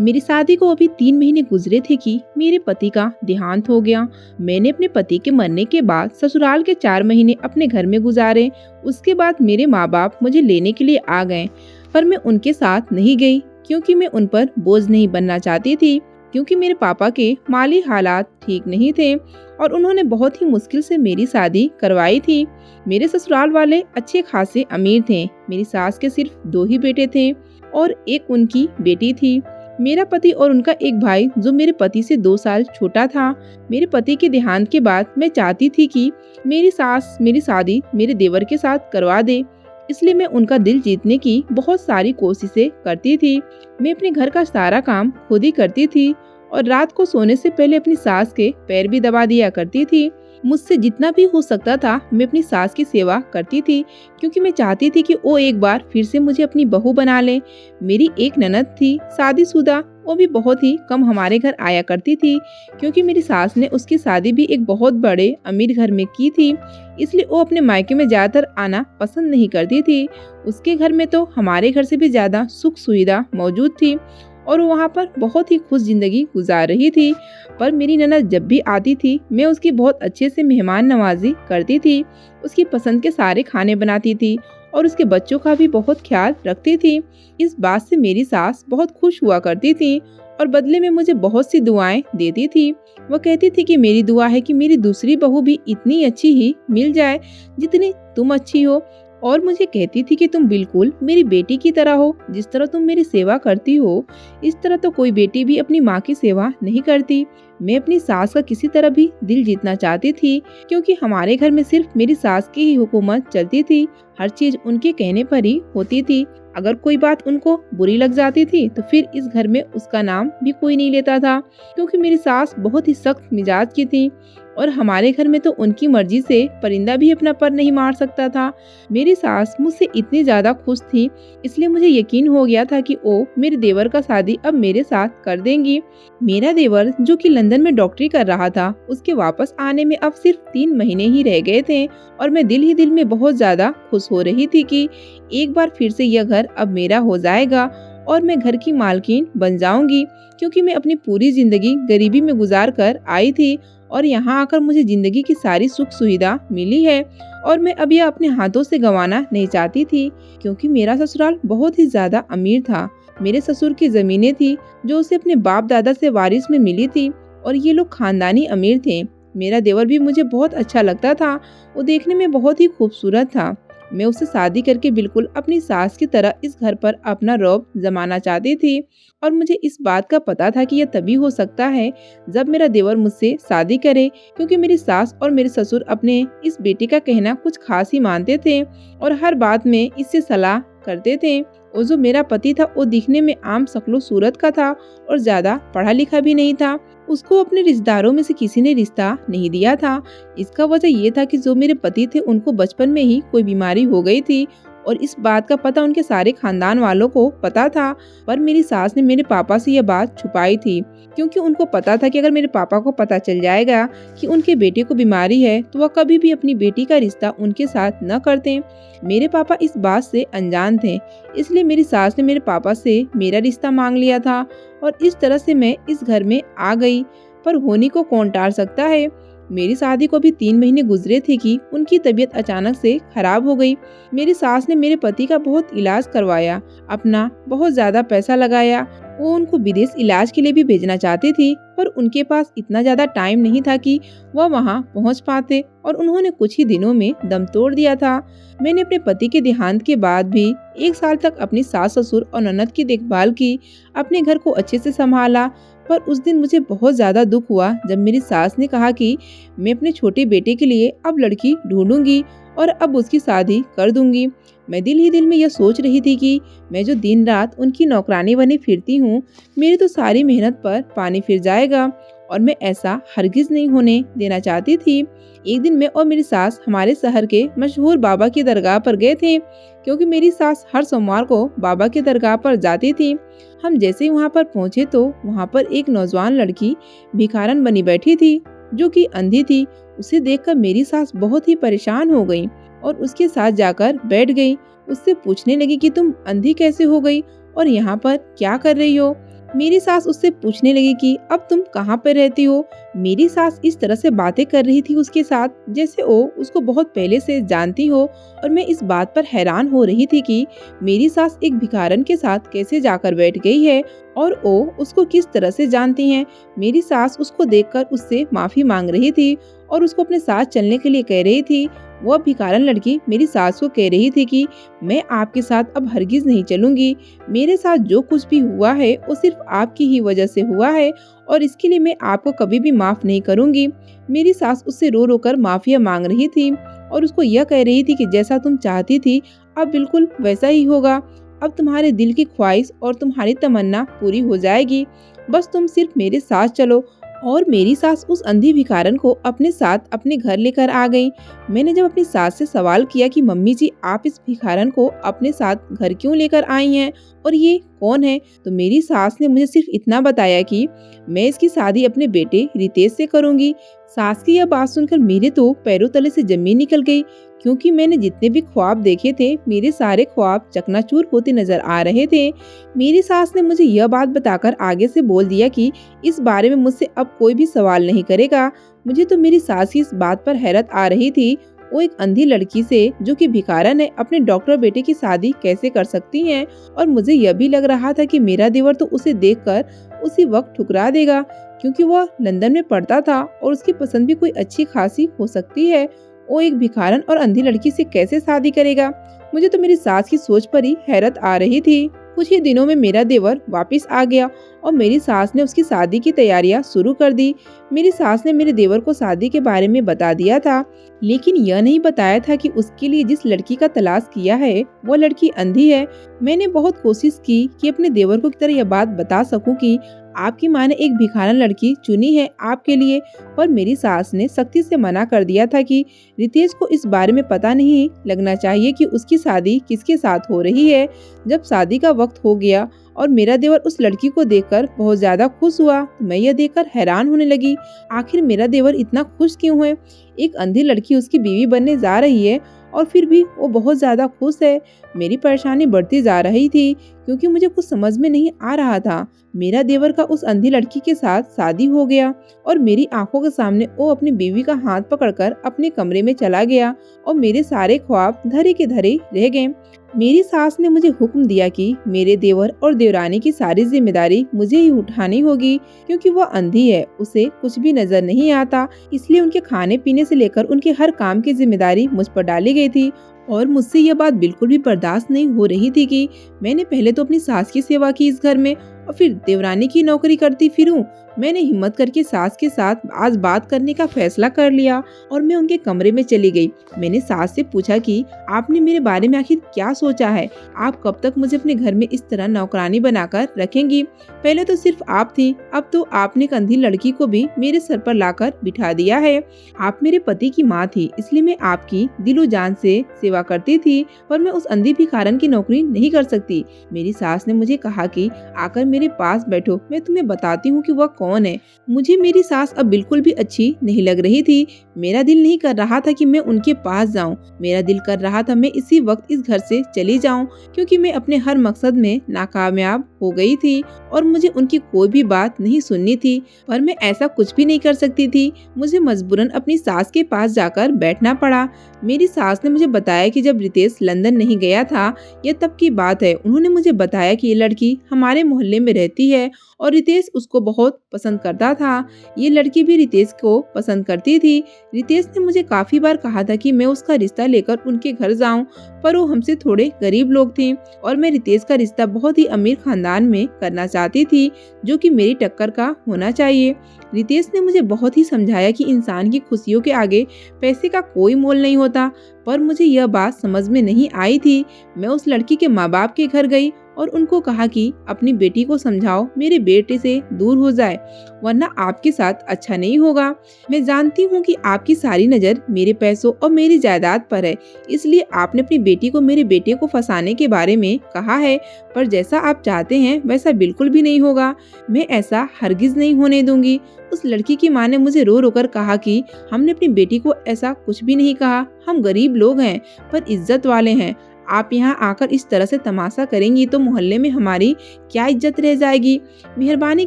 मेरी शादी को अभी 3 महीने गुजरे थे कि मेरे पति का देहांत हो गया। मैंने अपने पति के मरने के बाद ससुराल के 4 महीने अपने घर में गुजारे। उसके बाद मेरे माँ बाप मुझे लेने के लिए आ गए, पर मैं उनके साथ नहीं गई क्योंकि मैं उन पर बोझ नहीं बनना चाहती थी। क्योंकि मेरे पापा के माली हालात ठीक नहीं थे और उन्होंने बहुत ही मुश्किल से मेरी शादी करवाई थी। मेरे ससुराल वाले अच्छे खासे अमीर थे। मेरी सास के सिर्फ 2 ही बेटे थे और एक उनकी बेटी थी। मेरा पति और उनका एक भाई जो मेरे पति से 2 साल छोटा था। मेरे पति के देहांत के बाद मैं चाहती थी कि मेरी सास मेरी शादी मेरे देवर के साथ करवा दे, इसलिए मैं उनका दिल जीतने की बहुत सारी कोशिशें करती थी। मैं अपने घर का सारा काम खुद ही करती थी और रात को सोने से पहले अपनी सास के पैर भी दबा दिया करती थी। मुझसे जितना भी हो सकता था मैं अपनी सास की सेवा करती थी, क्योंकि मैं चाहती थी कि वो एक बार फिर से मुझे अपनी बहू बना ले। मेरी एक ननद थी शादीशुदा, वो भी बहुत ही कम हमारे घर आया करती थी, क्योंकि मेरी सास ने उसकी शादी भी एक बहुत बड़े अमीर घर में की थी, इसलिए वो अपने मायके में ज्यादातर आना पसंद नहीं करती थी। उसके घर में तो हमारे घर से भी ज्यादा सुख सुविधा मौजूद थी और वो वहाँ पर बहुत ही खुश जिंदगी गुजार रही थी। पर मेरी ननद जब भी आती थी मैं उसकी बहुत अच्छे से मेहमान नवाजी करती थी, उसकी पसंद के सारे खाने बनाती थी और उसके बच्चों का भी बहुत ख्याल रखती थी। इस बात से मेरी सास बहुत खुश हुआ करती थी और बदले में मुझे बहुत सी दुआएं देती थी। वो कहती थी कि मेरी दुआ है कि मेरी दूसरी बहू भी इतनी अच्छी ही मिल जाए जितनी तुम अच्छी हो, और मुझे कहती थी कि तुम बिल्कुल मेरी बेटी की तरह हो। जिस तरह तुम मेरी सेवा करती हो इस तरह तो कोई बेटी भी अपनी माँ की सेवा नहीं करती। मैं अपनी सास का किसी तरह भी दिल जीतना चाहती थी, क्योंकि हमारे घर में सिर्फ मेरी सास की ही हुकूमत चलती थी। हर चीज उनके कहने पर ही होती थी। अगर कोई बात उनको बुरी लग जाती थी तो फिर इस घर में उसका नाम भी कोई नहीं लेता था, क्योंकि मेरी सास बहुत ही सख्त मिजाज की थी और हमारे घर में तो उनकी मर्जी से परिंदा भी अपना पर नहीं मार सकता था। मेरी सास मुझसे इतनी ज्यादा खुश थी, इसलिए मुझे यकीन हो गया था कि वो मेरे देवर का शादी अब मेरे साथ कर देंगी। मेरा देवर जो कि लंदन में डॉक्टरी कर रहा था, उसके वापस आने में अब सिर्फ 3 महीने ही रह गए थे और मैं दिल ही दिल में बहुत ज्यादा खुश हो रही थी कि एक बार फिर से यह घर अब मेरा हो जाएगा और मैं घर की मालकिन बन जाऊंगी, क्योंकि मैं अपनी पूरी जिंदगी गरीबी में गुजार कर आई थी और यहाँ आकर मुझे जिंदगी की सारी सुख सुविधा मिली है और मैं अब यह अपने हाथों से गंवाना नहीं चाहती थी। क्योंकि मेरा ससुराल बहुत ही ज्यादा अमीर था। मेरे ससुर की जमीनें थी जो उसे अपने बाप दादा से वारिस में मिली थी और ये लोग खानदानी अमीर थे। मेरा देवर भी मुझे बहुत अच्छा लगता था, वो देखने में बहुत ही खूबसूरत था। मैं उससे शादी करके बिल्कुल अपनी सास की तरह इस घर पर अपना रौब जमाना चाहती थी और मुझे इस बात का पता था कि यह तभी हो सकता है जब मेरा देवर मुझसे शादी करे, क्योंकि मेरी सास और मेरे ससुर अपने इस बेटे का कहना कुछ खास ही मानते थे और हर बात में इससे सलाह करते थे। और जो मेरा पति था वो दिखने में आम शक्लो सूरत का था और ज्यादा पढ़ा लिखा भी नहीं था। उसको अपने रिश्तेदारों में से किसी ने रिश्ता नहीं दिया था। इसका वजह ये था कि जो मेरे पति थे उनको बचपन में ही कोई बीमारी हो गई थी और इस बात का पता उनके सारे खानदान वालों को पता था, पर मेरी सास ने मेरे पापा से यह बात छुपाई थी, क्योंकि उनको पता था कि अगर मेरे पापा को पता चल जाएगा कि उनके बेटे को बीमारी है तो वह कभी भी अपनी बेटी का रिश्ता उनके साथ न करते। मेरे पापा इस बात से अनजान थे, इसलिए मेरी सास ने मेरे पापा से मेरा रिश्ता मांग लिया था और इस तरह से मैं इस घर में आ गई। पर होनी को कौन टाल सकता है। मेरी शादी को भी 3 महीने गुजरे थे कि उनकी तबीयत अचानक से खराब हो गई। मेरी सास ने मेरे पति का बहुत इलाज करवाया, अपना बहुत ज्यादा पैसा लगाया। वो उनको विदेश इलाज के लिए भी भेजना चाहती थी, पर उनके पास इतना ज्यादा टाइम नहीं था कि वह वहां पहुंच पाते और उन्होंने कुछ ही दिनों में दम तोड़ दिया था। मैंने अपने पति के देहांत के बाद भी 1 साल तक अपनी सास ससुर और ननद की देखभाल की, अपने घर को अच्छे से संभाला। पर उस दिन मुझे बहुत ज्यादा दुख हुआ जब मेरी सास ने कहा कि मैं अपने छोटे बेटे के लिए अब लड़की ढूंढूंगी और अब उसकी शादी कर दूंगी। मैं दिल ही दिल में यह सोच रही थी कि मैं जो दिन रात उनकी नौकरानी बने फिरती हूँ, मेरी तो सारी मेहनत पर पानी फिर जाएगा और मैं ऐसा हरगिज नहीं होने देना चाहती थी। एक दिन मैं और मेरी सास हमारे शहर के मशहूर बाबा की दरगाह पर गए थे, क्योंकि मेरी सास हर सोमवार को बाबा की दरगाह पर जाती थी। हम जैसे ही वहाँ पर पहुँचे तो वहाँ पर एक नौजवान लड़की भिखारन बनी बैठी थी, जो कि अंधी थी। उसे देखकर मेरी सास बहुत ही परेशान हो गई और उसके साथ जाकर बैठ गई। उससे पूछने लगी कि तुम अंधी कैसे हो गई और यहाँ पर क्या कर रही हो। मेरी सास उससे पूछने लगी कि अब तुम कहाँ पर रहती हो। मेरी सास इस तरह से बातें कर रही थी उसके साथ जैसे वो उसको बहुत पहले से जानती हो, और मैं इस बात पर हैरान हो रही थी कि मेरी सास एक भिखारन के साथ कैसे जाकर बैठ गई है और वो उसको किस तरह से जानती हैं। मेरी सास उसको देखकर उससे माफी मांग रही थी और उसको अपने साथ चलने के लिए कह रही थी। वह भिखारन लड़की मेरी सास को कह रही थी कि मैं आपके साथ अब हरगिज नहीं चलूंगी। मेरे साथ जो कुछ भी हुआ है वो सिर्फ आपकी ही वजह से हुआ है और इसके लिए मैं आपको कभी भी माफ नहीं करूंगी। मेरी सास उससे रो रो कर माफिया मांग रही थी और उसको यह कह रही थी कि जैसा तुम चाहती थी अब बिल्कुल वैसा ही होगा। अब तुम्हारे दिल की ख्वाहिश और तुम्हारी तमन्ना पूरी हो जाएगी, बस तुम सिर्फ मेरे साथ चलो। और मेरी सास उस अंधी भिखारन को अपने साथ अपने घर लेकर आ गई। मैंने जब अपनी सास से सवाल किया कि मम्मी जी आप इस भिखारन को अपने साथ घर क्यों लेकर आई हैं और ये कौन है, तो मेरी सास ने मुझे सिर्फ इतना बताया कि मैं इसकी शादी अपने बेटे रितेश से करूंगी। सास की यह बात सुनकर मेरे तो पैरों तले से जमीन निकल गई, क्योंकि मैंने जितने भी ख्वाब देखे थे मेरे सारे ख्वाब चकनाचूर होते नजर आ रहे थे। मेरी सास ने मुझे यह बात बताकर आगे से बोल दिया कि इस बारे में मुझसे अब कोई भी सवाल नहीं करेगा। मुझे तो मेरी सास की इस बात पर हैरत आ रही थी, वो एक अंधी लड़की से जो कि भिखारन है अपने डॉक्टर बेटे की शादी कैसे कर सकती हैं। और मुझे यह भी लग रहा था कि मेरा देवर तो उसे देखकर उसी वक्त ठुकरा देगा, क्योंकि वह लंदन में पढ़ता था और उसकी पसंद भी कोई अच्छी खासी हो सकती है। वो एक भिखारन और अंधी लड़की से कैसे शादी करेगा। मुझे तो मेरी सास की सोच पर ही हैरत आ रही थी। कुछ ही दिनों में मेरा देवर वापस आ गया और मेरी सास ने उसकी शादी की तैयारियां शुरू कर दी। मेरी सास ने मेरे देवर को शादी के बारे में बता दिया था, लेकिन यह नहीं बताया था कि उसके लिए जिस लड़की का तलाश किया है वो लड़की अंधी है। मैंने बहुत कोशिश की कि अपने देवर को की तरह यह बात बता सकूं कि आपकी माँ ने एक भिखारन लड़की चुनी है आपके लिए, पर मेरी सास ने सख्ती से मना कर दिया था कि रितेश को इस बारे में पता नहीं लगना चाहिए कि उसकी शादी किसके साथ हो रही है। जब शादी का वक्त हो गया और मेरा देवर उस लड़की को देखकर बहुत ज्यादा खुश हुआ, तो मैं यह देखकर हैरान होने लगी, आखिर मेरा देवर इतना खुश क्यों है। एक अंधी लड़की उसकी बीवी बनने जा रही है और फिर भी वो बहुत ज्यादा खुश है। मेरी परेशानी बढ़ती जा रही थी, क्योंकि मुझे कुछ समझ में नहीं आ रहा था। मेरा देवर का उस अंधी लड़की के साथ शादी हो गया और मेरी आंखों के सामने वो अपनी बीवी का हाथ पकड़कर अपने कमरे में चला गया और मेरे सारे ख्वाब धरे के धरे रह गए। मेरी सास ने मुझे हुक्म दिया कि मेरे देवर और देवरानी की सारी जिम्मेदारी मुझे ही उठानी होगी, क्योंकि वह अंधी है, उसे कुछ भी नजर नहीं आता, इसलिए उनके खाने पीने से लेकर उनके हर काम की जिम्मेदारी मुझ पर डाली गई थी। और मुझसे यह बात बिल्कुल भी बर्दाश्त नहीं हो रही थी कि मैंने पहले तो अपनी सास की सेवा की इस घर में और फिर देवरानी की नौकरी करती फिरूं। मैंने हिम्मत करके सास के साथ आज बात करने का फैसला कर लिया और मैं उनके कमरे में चली गई। मैंने सास से पूछा कि आपने मेरे बारे में आखिर क्या सोचा है, आप कब तक मुझे अपने घर में इस तरह नौकरानी बनाकर रखेंगी। पहले तो सिर्फ आप थी, अब तो आपने एक अंधी लड़की को भी मेरे सर पर लाकर बिठा दिया है। आप मेरे पति की माँ थी, इसलिए मैं आपकी दिलो जान से सेवा करती थी, पर मैं उस अंधी भिखारन की नौकरी नहीं कर सकती। मेरी सास ने मुझे कहा कि आकर मेरे पास बैठो, मैं तुम्हें बताती हूँ कि वह कौन है। मुझे मेरी सास अब बिल्कुल भी अच्छी नहीं लग रही थी। मेरा दिल नहीं कर रहा था कि मैं उनके पास जाऊं, मेरा दिल कर रहा था मैं इसी वक्त इस घर से चली जाऊं, क्योंकि मैं अपने हर मकसद में नाकामयाब हो गई थी और मुझे उनकी कोई भी बात नहीं सुननी थी। पर मैं ऐसा कुछ भी नहीं कर सकती थी, मुझे मजबूरन अपनी सास के पास जाकर बैठना पड़ा। मेरी सास ने मुझे बताया कि जब रितेश लंदन नहीं गया था, यह तब की बात है, उन्होंने मुझे बताया कि ये लड़की हमारे मोहल्ले में रहती है और रितेश उसको बहुत पसंद करता था। ये लड़की भी रितेश को पसंद करती थी। रितेश ने मुझे काफी बार कहा था कि मैं उसका रिश्ता लेकर उनके घर जाऊं, पर वो हमसे थोड़े गरीब लोग थे और मैं रितेश का रिश्ता बहुत ही अमीर खानदान में करना चाहती थी, जो कि मेरी टक्कर का होना चाहिए। रितेश ने मुझे बहुत ही समझाया कि इंसान की खुशियों के आगे पैसे का कोई मोल नहीं होता, पर मुझे यह बात समझ में नहीं आई थी। मैं उस लड़की के माँ बाप के घर गई और उनको कहा कि अपनी बेटी को समझाओ मेरे बेटे से दूर हो जाए, वरना आपके साथ अच्छा नहीं होगा। मैं जानती हूँ कि आपकी सारी नज़र मेरे पैसों और मेरी जायदाद पर है, इसलिए आपने अपनी बेटी को मेरे बेटे को फंसाने के बारे में कहा है, पर जैसा आप चाहते हैं वैसा बिल्कुल भी नहीं होगा। मैं ऐसा हरगिज नहीं होने दूंगी। उस लड़की की माँ ने मुझे रो रो कर कहा कि हमने अपनी बेटी को ऐसा कुछ भी नहीं कहा, हम गरीब लोग हैं पर इज्जत वाले हैं। आप यहाँ आकर इस तरह से तमाशा करेंगी तो मोहल्ले में हमारी क्या इज्जत रह जाएगी। मेहरबानी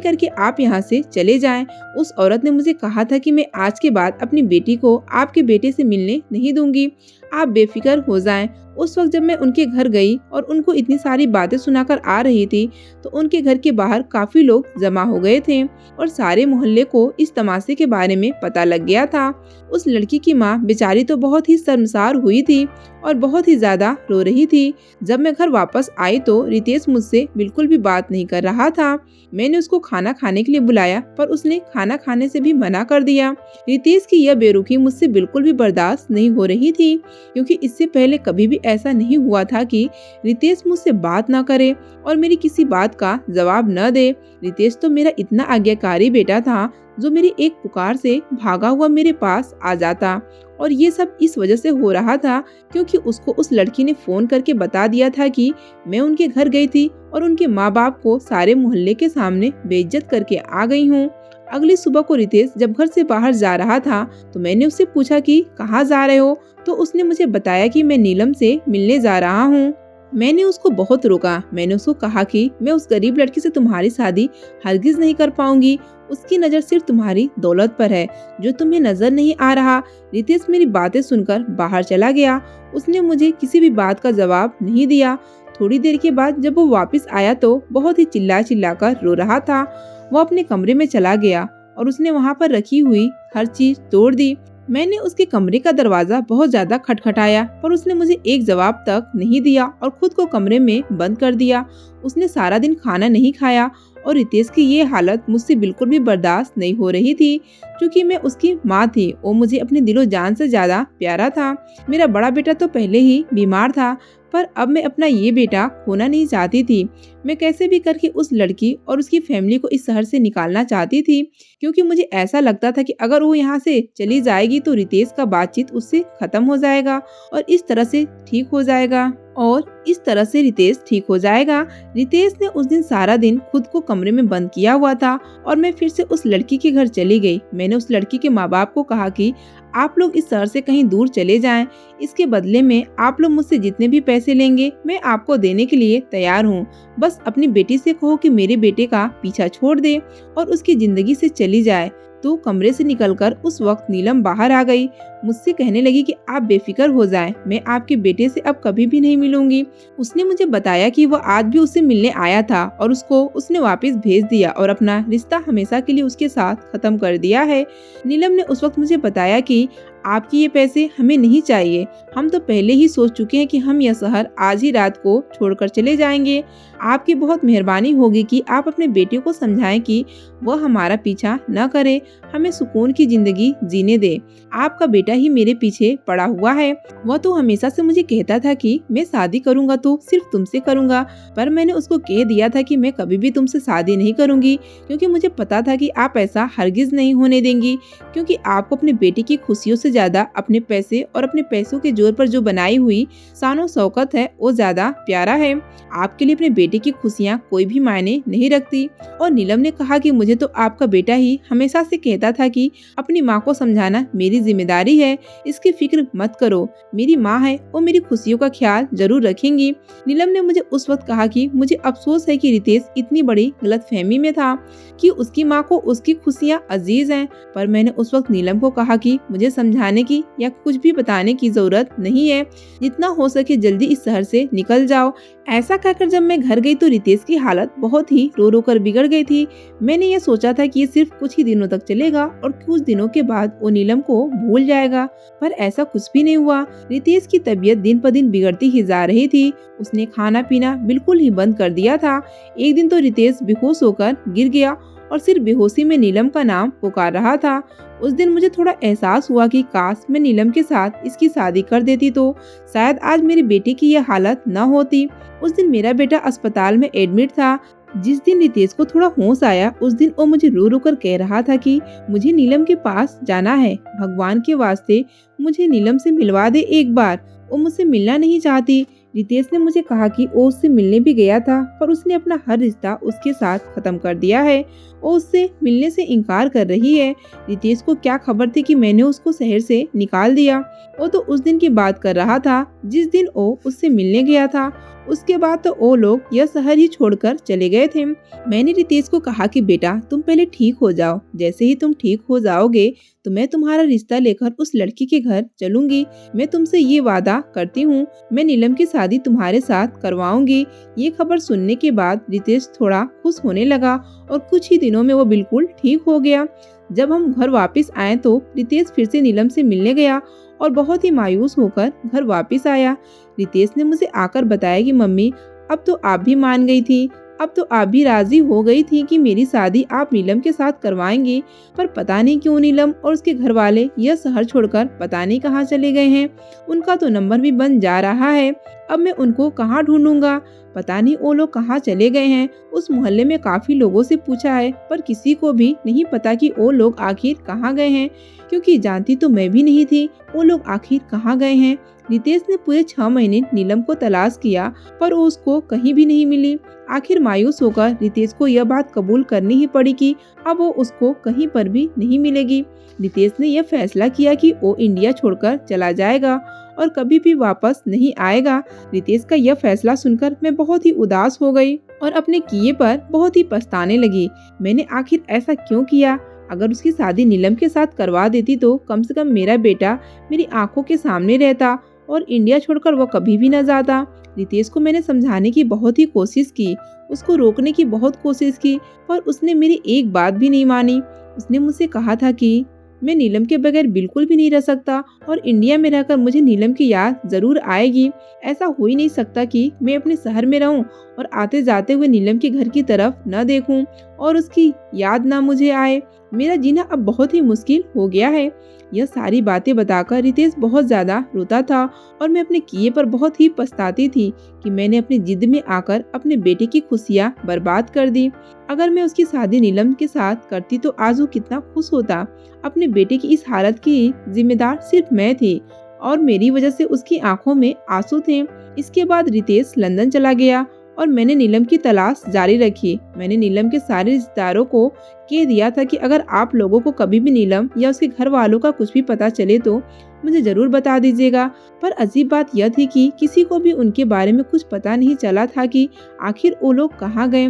करके आप यहाँ से चले जाएं। उस औरत ने मुझे कहा था कि मैं आज के बाद अपनी बेटी को आपके बेटे से मिलने नहीं दूंगी, आप बेफिक्र हो जाएं। उस वक्त जब मैं उनके घर गई और उनको इतनी सारी बातें सुनाकर आ रही थी तो उनके घर के बाहर काफी लोग जमा हो गए थे और सारे मोहल्ले को इस तमाशे के बारे में पता लग गया था। उस लड़की की माँ बेचारी तो बहुत ही शर्मसार हुई थी और बहुत ही ज्यादा रो रही थी। जब मैं घर वापस आई तो रितेश मुझसे बिल्कुल भी बात नहीं कर रहा था। मैंने उसको खाना खाने के लिए बुलाया पर उसने खाना खाने से भी मना कर दिया। रितेश की यह बेरुखी मुझसे बिल्कुल भी बर्दाश्त नहीं हो रही थी, क्योंकि इससे पहले कभी भी ऐसा नहीं हुआ था कि रितेश मुझसे बात ना करे और मेरी किसी बात का जवाब न दे। रितेश तो मेरा इतना आज्ञाकारी बेटा था जो मेरी एक पुकार से भागा हुआ मेरे पास आ जाता, और ये सब इस वजह से हो रहा था क्योंकि उसको उस लड़की ने फोन करके बता दिया था कि मैं उनके घर गई थी और उनके माँ बाप को सारे मोहल्ले के सामने बेइज्जत करके आ गई हूँ। अगली सुबह को रितेश जब घर से बाहर जा रहा था तो मैंने उससे पूछा कि कहाँ जा रहे हो, तो उसने मुझे बताया कि मैं नीलम से मिलने जा रहा हूँ। मैंने उसको बहुत रोका। मैंने उसको कहा कि मैं उस गरीब लड़की से तुम्हारी शादी हरगिज नहीं कर पाऊंगी, उसकी नजर सिर्फ तुम्हारी दौलत पर है जो तुम्हें नजर नहीं आ रहा। रितेश मेरी बातें सुनकर बाहर चला गया। उसने मुझे किसी भी बात का जवाब नहीं दिया। थोड़ी देर के बाद जब वो वापस आया तो बहुत ही चिल्ला चिल्लाकर रो रहा था। वो अपने कमरे में चला गया और उसने वहाँ पर रखी हुई हर चीज तोड़ दी। मैंने उसके कमरे का दरवाजा बहुत ज्यादा खटखटाया पर उसने मुझे एक जवाब तक नहीं दिया और खुद को कमरे में बंद कर दिया। उसने सारा दिन खाना नहीं खाया और रितेश की ये हालत मुझसे बिल्कुल भी बर्दाश्त नहीं हो रही थी। क्योंकि मैं उसकी माँ थी, वो मुझे अपने दिलो जान से ज्यादा प्यारा था। मेरा बड़ा बेटा तो पहले ही बीमार था पर अब मैं अपना ये बेटा खोना नहीं चाहती थी। मैं कैसे भी करके उस लड़की और उसकी फैमिली को इस शहर से निकालना चाहती थी, क्योंकि मुझे ऐसा लगता था कि अगर वो यहाँ से चली जाएगी तो रितेश का बातचीत उससे खत्म हो जाएगा और इस तरह से ठीक हो जाएगा रितेश ठीक हो जाएगा। रितेश ने उस दिन सारा दिन खुद को कमरे में बंद किया हुआ था और मैं फिर से उस लड़की के घर चली गई। मैंने उस लड़की के माँ बाप को कहा कि आप लोग इस शहर से कहीं दूर चले जाएं। इसके बदले में आप लोग मुझसे जितने भी पैसे लेंगे मैं आपको देने के लिए तैयार हूँ। बस अपनी बेटी से कहो कि मेरे बेटे का पीछा छोड़ दे और उसकी जिंदगी से चली जाए। तो कमरे से निकलकर उस वक्त नीलम बाहर आ गई। मुझसे कहने लगी कि आप बेफिक्र हो जाएं, मैं आपके बेटे से अब कभी भी नहीं मिलूंगी। उसने मुझे बताया कि वह आज भी उससे मिलने आया था और उसको उसने वापस भेज दिया और अपना रिश्ता हमेशा के लिए उसके साथ खत्म कर दिया है। नीलम ने उस वक्त मुझे बताया कि आपके ये पैसे हमें नहीं चाहिए, हम तो पहले ही सोच चुके हैं कि हम यह शहर आज ही रात को छोड़कर चले जाएंगे। आपकी बहुत मेहरबानी होगी कि आप अपने बेटे को समझाएं कि वह हमारा पीछा न करे, हमें सुकून की जिंदगी जीने दे। आपका बेटा ही मेरे पीछे पड़ा हुआ है। वह तो हमेशा से मुझे कहता था कि मैं शादी करूंगा तो सिर्फ तुमसे करूंगा, पर मैंने उसको कह दिया था कि मैं कभी भी तुमसे शादी नहीं करूंगी, क्योंकि मुझे पता था कि आप ऐसा हरगिज नहीं होने देंगी, क्योंकि आपको अपने बेटे की खुशियों से ज्यादा अपने पैसे और अपने पैसों के जोर पर जो बनाई हुई शानो शौकत है वो ज्यादा प्यारा है। आपके लिए अपने बेटे की खुशियाँ कोई भी मायने नहीं रखती। और नीलम ने कहा कि मुझे तो आपका बेटा ही हमेशा से कहता था कि अपनी माँ को समझाना मेरी जिम्मेदारी है, इसकी फिक्र मत करो, मेरी माँ है, वो मेरी खुशियों का ख्याल जरूर रखेंगी। नीलम ने मुझे उस वक्त कहा कि मुझे अफसोस है कि रितेश इतनी बड़ी गलतफहमी में था कि उसकी माँ को उसकी खुशियाँ अजीज हैं, पर मैंने उस वक्त नीलम को कहा कि मुझे समझाने की या कुछ भी बताने की जरूरत नहीं है, जितना हो सके जल्दी इस शहर से निकल जाओ। ऐसा कहकर जब मैं घर गई तो रितेश की हालत बहुत ही रो रो कर बिगड़ गई थी। मैंने ये सोचा था कि ये सिर्फ कुछ ही दिनों तक चलेगा और कुछ दिनों के बाद वो नीलम को भूल जाएगा, पर ऐसा कुछ भी नहीं हुआ। रितेश की तबीयत दिन पर दिन बिगड़ती ही जा रही थी। उसने खाना पीना बिल्कुल ही बंद कर दिया था। एक दिन तो रितेश बेहोश होकर गिर गया और सिर्फ बेहोशी में नीलम का नाम पुकार रहा था। उस दिन मुझे थोड़ा एहसास हुआ कि काश मैं नीलम के साथ इसकी शादी कर देती तो शायद आज मेरे बेटे की यह हालत न होती। उस दिन मेरा बेटा अस्पताल में एडमिट था। जिस दिन रितेश को थोड़ा होश आया उस दिन वो मुझे रो रो कर कह रहा था कि मुझे नीलम के पास जाना है, भगवान के वास्ते मुझे नीलम से मिलवा दे एक बार, वो मुझसे मिलना नहीं चाहती। रितेश ने मुझे कहा कि वो उससे मिलने भी गया था, पर उसने अपना हर रिश्ता उसके साथ खत्म कर दिया है। वो उससे मिलने से इनकार कर रही है। रितेश को क्या खबर थी कि मैंने उसको शहर से निकाल दिया। वो तो उस दिन की बात कर रहा था जिस दिन वो उससे मिलने गया था। उसके बाद तो वो लोग यह शहर ही छोड़कर चले गए थे। मैंने रितेश को कहा कि बेटा तुम पहले ठीक हो जाओ, जैसे ही तुम ठीक हो जाओगे तो मैं तुम्हारा रिश्ता लेकर उस लड़की के घर चलूंगी। मैं तुमसे ये वादा करती हूँ, मैं नीलम की शादी तुम्हारे साथ करवाऊंगी। ये खबर सुनने के बाद रितेश थोड़ा खुश होने लगा और कुछ ही दिनों में वो बिल्कुल ठीक हो गया। जब हम घर वापस आए तो रितेश फिर से नीलम से मिलने गया और बहुत ही मायूस होकर घर वापस आया। रितेश ने मुझे आकर बताया कि मम्मी अब तो आप भी मान गई थी, अब तो आप भी राजी हो गई थी कि मेरी शादी आप नीलम के साथ करवाएंगी। पर पता नहीं क्यों नीलम और उसके घर वाले यह शहर छोड़कर पता नहीं कहाँ चले गए हैं। उनका तो नंबर भी बंद जा रहा है। अब मैं उनको कहाँ ढूंढूंगा, पता नहीं वो लोग कहाँ चले गए हैं। उस मोहल्ले में काफी लोगों से पूछा है पर किसी को भी नहीं पता कि वो लोग आखिर कहाँ गए हैं, क्योंकि जानती तो मैं भी नहीं थी वो लोग आखिर कहाँ गए हैं। रितेश ने पूरे 6 महीने नीलम को तलाश किया पर वो उसको कहीं भी नहीं मिली। आखिर मायूस होकर रितेश को यह बात कबूल करनी ही पड़ी कि अब वो उसको कहीं पर भी नहीं मिलेगी। रितेश ने यह फैसला किया कि वो इंडिया छोड़कर चला जाएगा और कभी भी वापस नहीं आएगा। रितेश का यह फैसला सुनकर मैं बहुत ही उदास हो गई और अपने किए पर बहुत ही पछताने लगी। मैंने आखिर ऐसा क्यों किया? अगर उसकी शादी नीलम के साथ करवा देती तो कम से कम मेरा बेटा मेरी आंखों के सामने रहता और इंडिया छोड़कर वो कभी भी न जाता। रितेश को मैंने समझाने की बहुत ही कोशिश की, उसको रोकने की बहुत कोशिश की, पर उसने मेरी एक बात भी नहीं मानी। उसने मुझसे कहा था कि मैं नीलम के बगैर बिल्कुल भी नहीं रह सकता और इंडिया में रहकर मुझे नीलम की याद जरूर आएगी। ऐसा हो ही नहीं सकता कि मैं अपने शहर में रहूं और आते जाते हुए नीलम के घर की तरफ न देखूं और उसकी याद ना मुझे आए। मेरा जीना अब बहुत ही मुश्किल हो गया है। यह सारी बातें बताकर रितेश बहुत ज्यादा रोता था और मैं अपने किए पर बहुत ही पछताती थी कि मैंने अपनी जिद में आकर अपने बेटे की खुशियाँ बर्बाद कर दी। अगर मैं उसकी शादी नीलम के साथ करती तो आज वो कितना खुश होता। अपने बेटे की इस हालत की जिम्मेदार सिर्फ मैं थी और मेरी वजह से उसकी आंखों में आंसू थे। इसके बाद रितेश लंदन चला गया और मैंने नीलम की तलाश जारी रखी। मैंने नीलम के सारे रिश्तेदारों को कह दिया था कि अगर आप लोगों को कभी भी नीलम या उसके घर वालों का कुछ भी पता चले तो मुझे जरूर बता दीजिएगा। पर अजीब बात यह थी कि किसी को भी उनके बारे में कुछ पता नहीं चला था कि आखिर वो लोग कहाँ गए।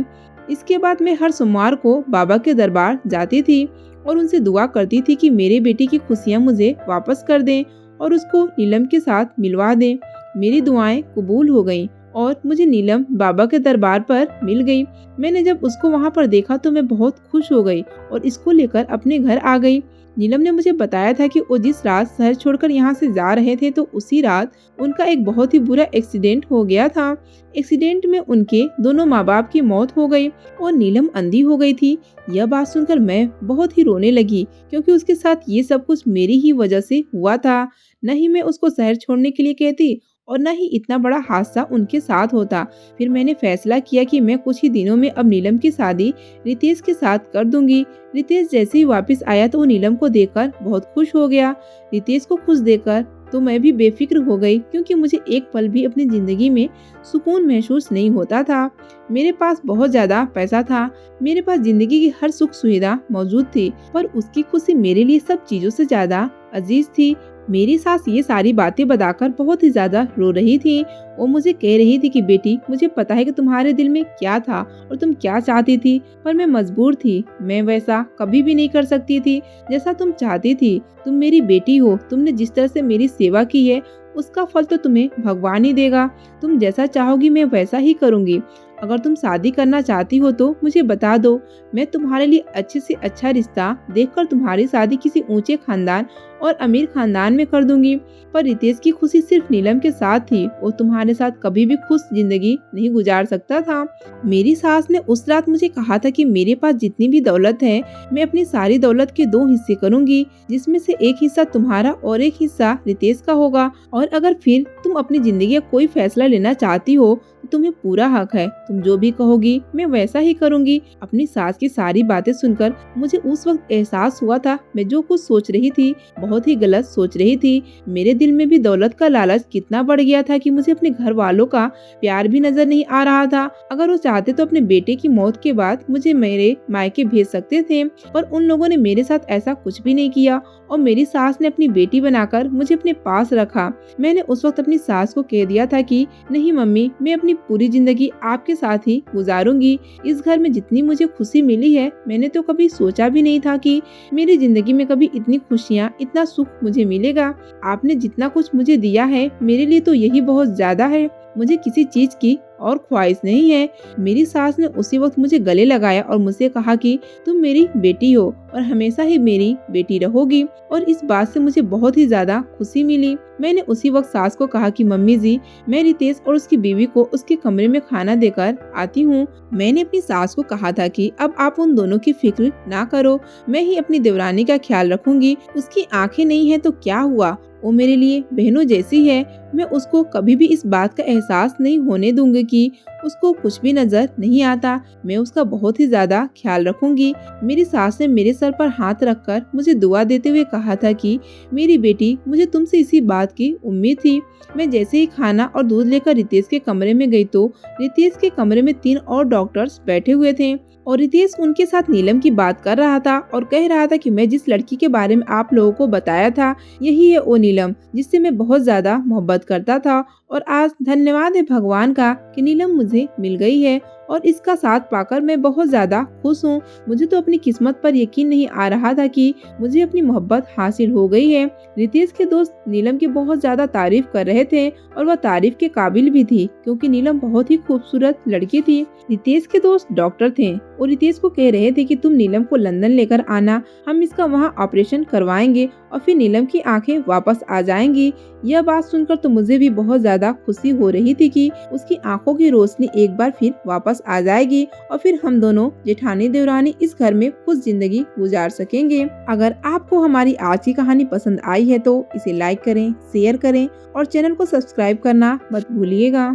इसके बाद मैं हर सोमवार को बाबा के दरबार जाती थी और उनसे दुआ करती थी कि मेरे बेटे की खुशियाँ मुझे वापस कर दें और उसको नीलम के साथ मिलवा दें। मेरी दुआएं कबूल हो गईं और मुझे नीलम बाबा के दरबार पर मिल गई। मैंने जब उसको वहाँ पर देखा तो मैं बहुत खुश हो गई और इसको लेकर अपने घर आ गई। नीलम ने मुझे बताया था कि वो जिस रात शहर छोड़कर यहाँ से जा रहे थे तो उसी रात उनका एक बहुत ही बुरा एक्सीडेंट हो गया था। एक्सीडेंट में उनके दोनों माँ बाप की मौत हो गई और नीलम अंधी हो गई थी। यह बात सुनकर मैं बहुत ही रोने लगी क्योंकि उसके साथ ये सब कुछ मेरी ही वजह से हुआ था। न ही मैं उसको शहर छोड़ने के लिए कहती और न ही इतना बड़ा हादसा उनके साथ होता। फिर मैंने फैसला किया कि मैं कुछ ही दिनों में अब नीलम की शादी रितेश के साथ कर दूंगी। रितेश जैसे ही वापस आया तो वो नीलम को देखकर बहुत खुश हो गया। रितेश को खुश देखकर तो मैं भी बेफिक्र हो गई क्योंकि मुझे एक पल भी अपनी जिंदगी में सुकून महसूस नहीं होता था। मेरे पास बहुत ज्यादा पैसा था, मेरे पास जिंदगी की हर सुख सुविधा मौजूद थी, पर उसकी खुशी मेरे लिए सब चीजों से ज्यादा अजीज थी। मेरी सास ये सारी बातें बताकर बहुत ही ज्यादा रो रही थी। वो मुझे कह रही थी कि बेटी मुझे पता है कि तुम्हारे दिल में क्या था और तुम क्या चाहती थी, पर मैं मजबूर थी। मैं वैसा कभी भी नहीं कर सकती थी जैसा तुम चाहती थी। तुम मेरी बेटी हो, तुमने जिस तरह से मेरी सेवा की है उसका फल तो तुम्हें भगवान ही देगा। तुम जैसा चाहोगी मैं वैसा ही करूँगी। अगर तुम शादी करना चाहती हो तो मुझे बता दो, मैं तुम्हारे लिए अच्छे से अच्छा रिश्ता देखकर तुम्हारी शादी किसी ऊंचे खानदान और अमीर खानदान में कर दूंगी। पर रितेश की खुशी सिर्फ नीलम के साथ थी, वो तुम्हारे साथ कभी भी खुश जिंदगी नहीं गुजार सकता था। मेरी सास ने उस रात मुझे कहा था कि मेरे पास जितनी भी दौलत है मैं अपनी सारी दौलत के 2 हिस्से करूंगी, जिसमें से एक हिस्सा तुम्हारा और एक हिस्सा रितेश का होगा। और अगर फिर तुम अपनी जिंदगी का कोई फैसला लेना चाहती हो तो तुम्हें पूरा हक है, तुम जो भी कहोगी मैं वैसा ही करूंगी। अपनी सास की सारी बातें सुनकर मुझे उस वक्त एहसास हुआ था मैं जो कुछ सोच रही थी बहुत बहुत ही गलत सोच रही थी। मेरे दिल में भी दौलत का लालच कितना बढ़ गया था कि मुझे अपने घर वालों का प्यार भी नजर नहीं आ रहा था। अगर वो चाहते तो अपने बेटे की मौत के बाद मुझे मेरे मायके भेज सकते थे, पर उन लोगों ने मेरे साथ ऐसा कुछ भी नहीं किया और मेरी सास ने अपनी बेटी बनाकर मुझे अपने पास रखा। मैंने उस वक्त अपनी सास को कह दिया था कि नहीं मम्मी, मैं अपनी पूरी जिंदगी आपके साथ ही गुजारूंगी। इस घर में जितनी मुझे खुशी मिली है, मैंने तो कभी सोचा भी नहीं था कि मेरी जिंदगी में कभी इतनी खुशियाँ, इतना सुख मुझे मिलेगा। आपने जितना कुछ मुझे दिया है, मेरे लिए तो यही बहुत ज्यादा है। मुझे किसी चीज की और ख्वाहिश नहीं है। मेरी सास ने उसी वक्त मुझे गले लगाया और मुझसे कहा कि तुम मेरी बेटी हो और हमेशा ही मेरी बेटी रहोगी, और इस बात से मुझे बहुत ही ज्यादा खुशी मिली। मैंने उसी वक्त सास को कहा कि मम्मी जी, मैं रितेश और उसकी बीवी को उसके कमरे में खाना देकर आती हूँ। मैंने अपनी सास को कहा था कि अब आप उन दोनों की फिक्र ना करो, मैं ही अपनी देवरानी का ख्याल रखूंगी। उसकी आंखें नहीं है तो क्या हुआ, वो मेरे लिए बहनों जैसी है। मैं उसको कभी भी इस बात का एहसास नहीं होने दूंगी कि उसको कुछ भी नजर नहीं आता। मैं उसका बहुत ही ज्यादा ख्याल रखूंगी। मेरी सास ने मेरे सर पर हाथ रखकर मुझे दुआ देते हुए कहा था कि मेरी बेटी, मुझे तुमसे इसी बात की उम्मीद थी। मैं जैसे ही खाना और दूध लेकर रितेश के कमरे में गई तो रितेश के कमरे में 3 और डॉक्टर्स बैठे हुए थे और रितेश उनके साथ नीलम की बात कर रहा था और कह रहा था कि मैं जिस लड़की के बारे में आप लोगों को बताया था, यही है वो नीलम जिससे मैं बहुत ज्यादा मोहब्बत करता था। और आज धन्यवाद है भगवान का कि नीलम मुझे मिल गई है और इसका साथ पाकर मैं बहुत ज्यादा खुश हूँ। मुझे तो अपनी किस्मत पर यकीन नहीं आ रहा था कि मुझे अपनी मोहब्बत हासिल हो गई है। रितेश के दोस्त नीलम की बहुत ज्यादा तारीफ कर रहे थे और वह तारीफ के काबिल भी थी, क्योंकि नीलम बहुत ही खूबसूरत लड़की थी। रितेश के दोस्त डॉक्टर थे और रितेश को कह रहे थे कि तुम नीलम को लंदन लेकर आना, हम इसका वहाँ ऑपरेशन करवाएंगे और फिर नीलम की आंखें वापस आ जाएंगी। यह बात सुनकर तो मुझे भी बहुत ज्यादा खुशी हो रही थी कि उसकी आंखों की रोशनी एक बार फिर वापस आ जाएगी और फिर हम दोनों जेठानी देवरानी इस घर में खुश जिंदगी गुजार सकेंगे। अगर आपको हमारी आज की कहानी पसंद आई है तो इसे लाइक करें, शेयर करें और चैनल को सब्सक्राइब करना मत भूलिएगा।